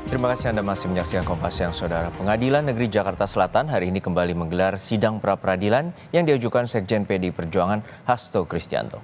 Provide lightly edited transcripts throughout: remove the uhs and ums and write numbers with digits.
Terima kasih Anda masih menyaksikan Kompas Siang, Saudara. Pengadilan Negeri Jakarta Selatan hari ini kembali menggelar sidang pra-peradilan yang diajukan Sekjen PDI Perjuangan Hasto Kristianto.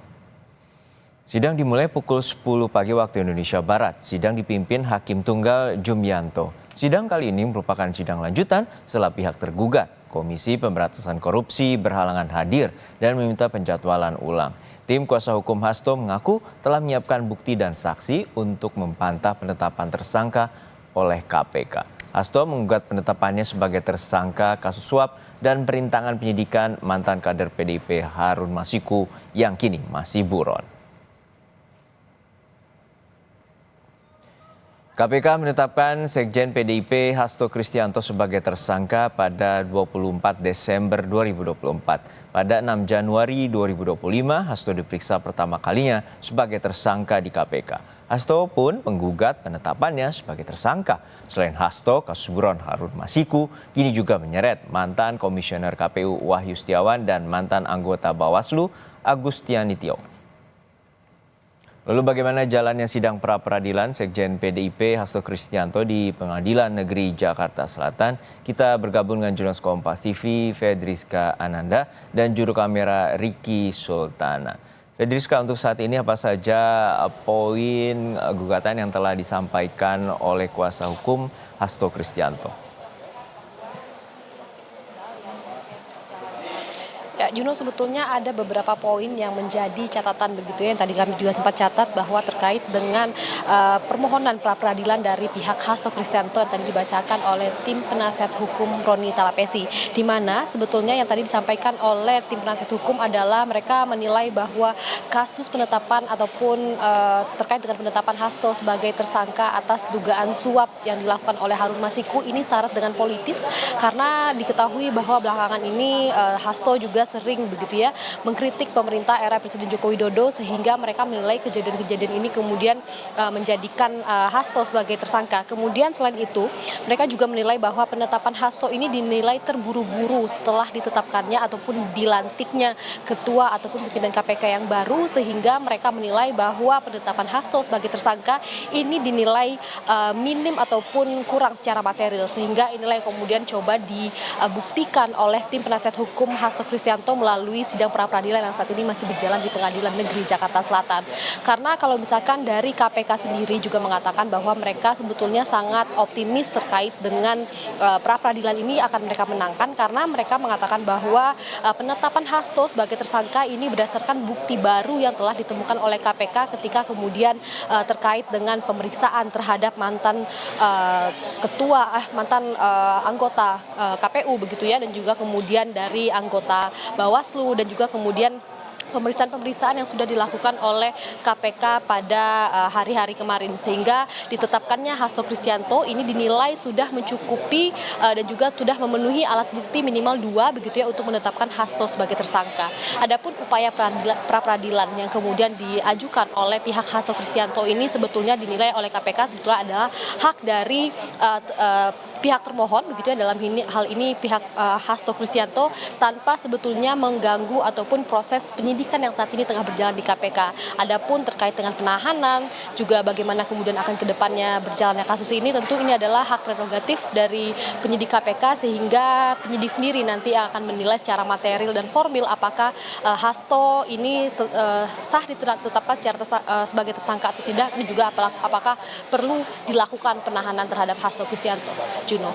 Sidang dimulai pukul 10 pagi waktu Indonesia Barat. Sidang dipimpin Hakim Tunggal Jumianto. Sidang kali ini merupakan sidang lanjutan setelah pihak tergugat, Komisi Pemberantasan Korupsi, berhalangan hadir dan meminta penjadwalan ulang. Tim kuasa hukum Hasto mengaku telah menyiapkan bukti dan saksi untuk membantah penetapan tersangka oleh KPK. Hasto menggugat penetapannya sebagai tersangka kasus suap dan perintangan penyidikan mantan kader PDIP Harun Masiku yang kini masih buron. KPK menetapkan Sekjen PDIP Hasto Kristianto sebagai tersangka pada 24 Desember 2024. Pada 6 Januari 2025, Hasto diperiksa pertama kalinya sebagai tersangka di KPK. Hasto pun menggugat penetapannya sebagai tersangka. Selain Hasto, kasus buron Harun Masiku kini juga menyeret mantan Komisioner KPU Wahyu Setiawan dan mantan anggota Bawaslu Agustiani Tio. Lalu bagaimana jalannya sidang pra-peradilan Sekjen PDIP Hasto Kristianto di Pengadilan Negeri Jakarta Selatan? Kita bergabung dengan jurnalis Kompas TV Fedriska Ananda dan juru kamera Ricky Sultana. Fedriska, untuk saat ini apa saja poin gugatan yang telah disampaikan oleh kuasa hukum Hasto Kristianto? Ya, Juno, sebetulnya ada beberapa poin yang menjadi catatan begitu ya, yang tadi kami juga sempat catat bahwa terkait dengan permohonan pra-peradilan dari pihak Hasto Kristianto yang tadi dibacakan oleh tim penasihat hukum Roni Talapesi, di mana sebetulnya yang tadi disampaikan oleh tim penasihat hukum adalah mereka menilai bahwa kasus penetapan ataupun terkait dengan penetapan Hasto sebagai tersangka atas dugaan suap yang dilakukan oleh Harun Masiku ini syarat dengan politis, karena diketahui bahwa belakangan ini Hasto juga sering begitu ya mengkritik pemerintah era Presiden Joko Widodo, sehingga mereka menilai kejadian-kejadian ini kemudian menjadikan Hasto sebagai tersangka. Kemudian selain itu mereka juga menilai bahwa penetapan Hasto ini dinilai terburu-buru setelah ditetapkannya ataupun dilantiknya ketua ataupun pimpinan KPK yang baru, sehingga mereka menilai bahwa penetapan Hasto sebagai tersangka ini dinilai minim ataupun kurang secara material, sehingga inilah yang kemudian coba dibuktikan oleh tim penasihat hukum Hasto Kristianto melalui sidang pra-peradilan yang saat ini masih berjalan di Pengadilan Negeri Jakarta Selatan. Karena kalau misalkan dari KPK sendiri juga mengatakan bahwa mereka sebetulnya sangat optimis terkait dengan pra-peradilan ini akan mereka menangkan, karena mereka mengatakan bahwa penetapan Hasto sebagai tersangka ini berdasarkan bukti baru yang telah ditemukan oleh KPK ketika kemudian terkait dengan pemeriksaan terhadap mantan anggota KPU begitu ya, dan juga kemudian dari anggota Bawaslu, dan juga kemudian pemeriksaan-pemeriksaan yang sudah dilakukan oleh KPK pada hari-hari kemarin, sehingga ditetapkannya Hasto Kristianto ini dinilai sudah mencukupi dan juga sudah memenuhi alat bukti minimal 2 begitu ya untuk menetapkan Hasto sebagai tersangka. Adapun upaya pra-peradilan yang kemudian diajukan oleh pihak Hasto Kristianto ini sebetulnya dinilai oleh KPK sebetulnya adalah hak dari pihak termohon begitu ya, dalam hal ini pihak Hasto Kristianto, tanpa sebetulnya mengganggu ataupun proses penyidikan yang saat ini tengah berjalan di KPK. Adapun terkait dengan penahanan juga bagaimana kemudian akan kedepannya berjalannya kasus ini, tentu ini adalah hak prerogatif dari penyidik KPK, sehingga penyidik sendiri nanti akan menilai secara material dan formil apakah Hasto ini sah ditetapkan sebagai tersangka atau tidak, dan juga apakah perlu dilakukan penahanan terhadap Hasto Kristianto. Juno.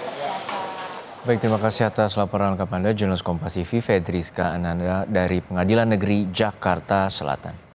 Baik, terima kasih atas laporan lengkap Anda, jurnalis Kompas TV Fedriska Ananda dari Pengadilan Negeri Jakarta Selatan.